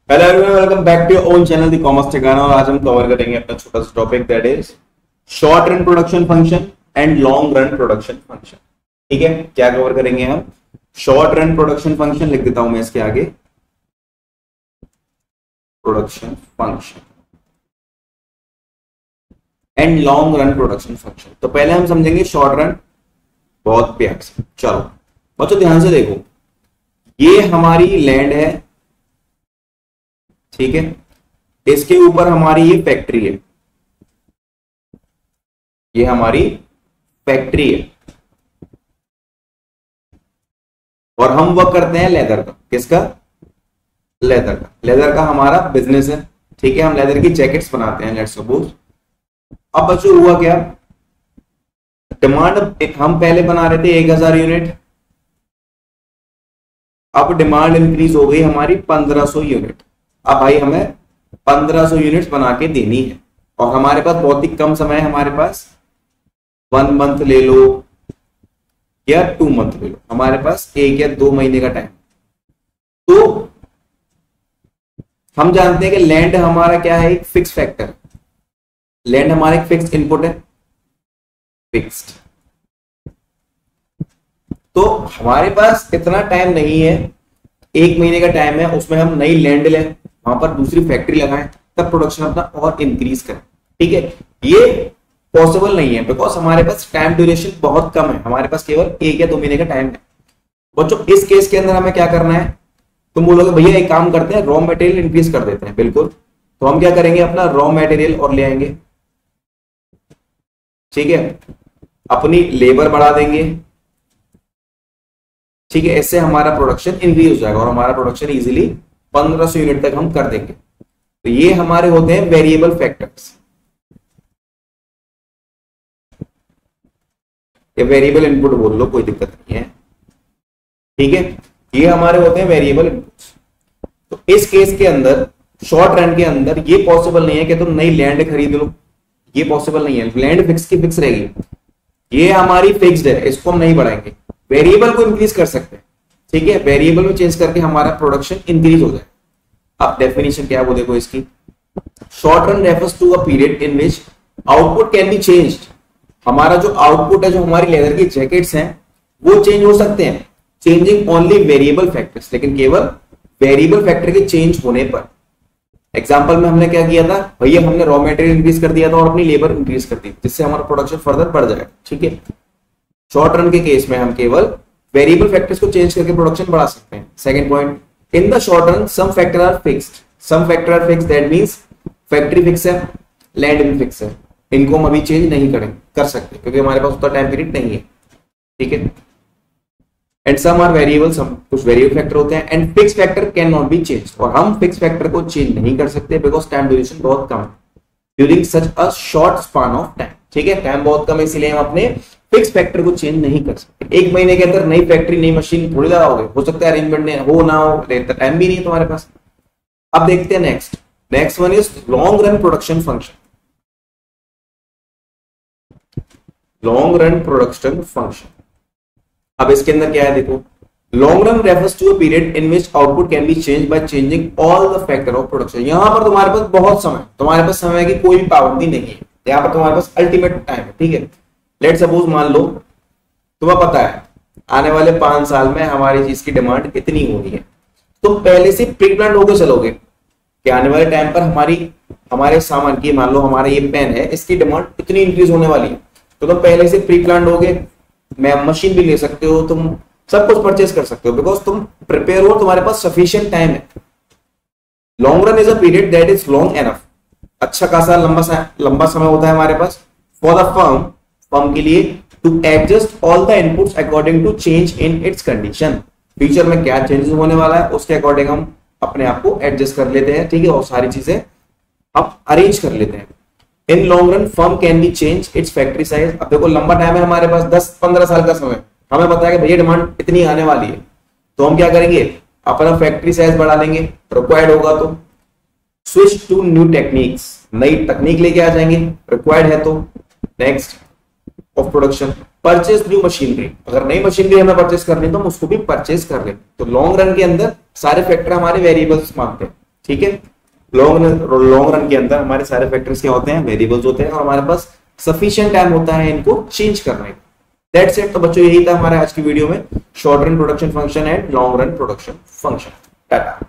Hello everyone, welcome back to your own channel the commerce ठिकाना। और आज हम कवर करेंगे अपना छोटा सा topic, that is short run production function and long run production function. ठीक है, क्या कवर करेंगे हम? शॉर्ट रन प्रोडक्शन फंक्शन लिख देता हूं मैं इसके आगे, production function and long run production function. तो पहले हम समझेंगे शॉर्ट रन, बहुत प्यार से। चलो बच्चों ध्यान से देखो, ये हमारी लैंड है, ठीक है, इसके ऊपर हमारी ये फैक्ट्री है, ये हमारी फैक्ट्री है और हम वर्क करते हैं लेदर का। किसका? लेदर का। लेदर का हमारा बिजनेस है, ठीक है, हम लेदर की जैकेट्स बनाते हैं, लेट्स सपोज। अब बच्चों हुआ क्या, डिमांड हम पहले बना रहे थे 1000 यूनिट, अब डिमांड इंक्रीज हो गई हमारी 1500 यूनिट। अब भाई हमें 1500 यूनिट्स बना के देनी है और हमारे पास बहुत ही कम समय है, हमारे पास 1 मंथ ले लो या 2 मंथ ले लो, हमारे पास 1 या 2 महीने का टाइम। तो हम जानते हैं कि लैंड हमारा क्या है, एक फिक्स फैक्टर। लैंड हमारा एक फिक्स इनपुट है, फिक्स्ड। तो हमारे पास इतना टाइम नहीं है, 1 महीने का टाइम है, उसमें हम नई लैंड लें, वहां पर दूसरी फैक्ट्री लगाएं, तब प्रोडक्शन अपना और इंक्रीज करें। ठीक है, ये पॉसिबल नहीं है बिकॉज हमारे पास टाइम ड्यूरेशन बहुत कम है, हमारे पास केवल 1 या 2 महीने का टाइम है। बच्चों इस केस के अंदर हमें क्या करना है? तुम बोलोगे भैया एक काम करते हैं, रॉ मटेरियल इंक्रीज कर देते हैं। बिल्कुल, तो हम क्या करेंगे, अपना रॉ मटेरियल और ले आएंगे, ठीक है, अपनी लेबर बढ़ा देंगे, ठीक है, इससे हमारा प्रोडक्शन इंक्रीज हो जाएगा और हमारा प्रोडक्शन इजीली 1500 यूनिट तक हम कर देंगे। तो ये हमारे होते हैं वेरिएबल फैक्टर्स, ये वेरिएबल इनपुट बोल लो, कोई दिक्कत नहीं है, ठीक है, ये हमारे होते हैं वेरिएबल इनपुट्स। तो इस केस के अंदर, शॉर्ट रन के अंदर ये पॉसिबल नहीं है कि तुम नई लैंड खरीद लो, ये पॉसिबल नहीं है। लैंड फिक्स की फिक्स रहेगी, ये हमारी फिक्स्ड है, इसको हम नहीं बढ़ाएंगे। वेरिएबल को इंक्रीज कर सकते हैं, ठीक है, वेरिएबल में चेंज करके हमारा प्रोडक्शन इंक्रीज हो जाए। अब डेफिनेशन क्या है वो देखो इसकी, short run refers to a period in which output can be changed. हमारा जो आउटपुट है, जो हमारी लेदर की जैकेट्स हैं, वो चेंज हो सकते हैं, चेंजिंग ओनली वेरिएबल फैक्टर्स, लेकिन केवल वेरिएबल फैक्टर के चेंज होने पर। एग्जांपल में हमने क्या किया था भैया, हमने रॉ मटेरियल इंक्रीज कर दिया था और अपनी लेबर इंक्रीज कर दी, जिससे हमारा प्रोडक्शन फर्दर बढ़ जाएगा। ठीक है, शॉर्ट रन के केस में हम केवल वेरिएबल फैक्टर्स को चेंज करके प्रोडक्शन बढ़ा सकते हैं। Second point, in the short run some factor are fixed, some factor are fixed, that means factory fix है, लैंड भी फिक्स है, इनको हम अभी चेंज नहीं कर सकते क्योंकि हमारे पास उतना टाइम पीरियड नहीं है। ठीक है, एंड सम आर वेरिएबल, सम कुछ वेरिएबल फैक्टर होते हैं, and fix factor can not be change, और हम फिक्स फैक्टर को चेंज नहीं कर सकते बिकॉज टाइम ड्यूरेशन बहुत कम है during such a short span of time. ठीक है, टाइम बहुत कम है, इसलिए हम अपने फिक्स फैक्टर को चेंज नहीं कर सकते। 1 महीने के अंदर नई फैक्ट्री, नई मशीन थोड़ी लगाओगे, हो सकता है अरेंजमेंट हो ना हो, टाइम भी नहीं है तुम्हारे पास। अब देखते हैं next one is long run production function. Long run production function, अब इसके अंदर क्या है देखो, long run refers to a period in which output can be change by changing all the factor of production. यहां पर तुम्हारे पास बहुत समय, तुम्हारे पास समय की कोई भी पाबंदी नहीं है, यहां पर तुम्हारे पास अल्टीमेट टाइम है। ठीक है, लेट सपोज मान लो तुम्हें पता है आने वाले 5 साल में हमारी चीज की डिमांड इतनी होनी है, तुम पहले से प्री प्लान होकर चलोगे कि आने वाले टाइम पर हमारे सामान की, मान लो हमारा ये पेन है, इसकी डिमांड इतनी इंक्रीज होने वाली है, तो तुम पहले से प्री प्लान होगे। मैं मशीन भी ले सकते हो, तुम सब कुछ परचेज कर सकते हो बिकॉज तुम प्रिपेयर हो, तुम्हारे पास सफिशिएंट टाइम है। Long run is a period that is long enough, अच्छा खासा लंबा समय होता है हमारे पास फॉर द फर्म के लिए to adjust all the inputs according to change in its condition. Future में क्या चेंजेस होने वाला है उसके अकॉर्डिंग हम अपने आप को एडजस्ट कर लेते हैं, ठीक है, और सारी चीजें हम अरेंज कर लेते हैं। In long run firm can be change it's factory size. अब देखो लंबा टाइम है हमारे पास, 10-15 साल का समय, हमें पता है कि भैया डिमांड इतनी आने वाली है, तो हम क्या करेंगे, अपना फैक्ट्री साइज बढ़ा लेंगे, रिक्वायर्ड होगा तो स्विच टू न्यू टेक्निक्स, नई तकनीक लेके आ जाएंगे, रिक्वायर्ड है तो। Next of production, purchase new machinery, अगर नई मशीनरी हमें परचेज करनी तो हम उसको भी परचेज कर लें। तो लॉन्ग रन के अंदर सारे फैक्टर हमारे वेरिएबल्स मानते हैं। ठीक है, लॉन्ग रन के अंदर हमारे सारे फैक्टर्स क्या होते हैं, वेरिएबल्स होते हैं, और हमारे पास सफिशिएंट टाइम होता है इनको चेंज करने का। That's it. तो बच्चों यही था हमारे आज की वीडियो में, short run production function and long run production function. Tata.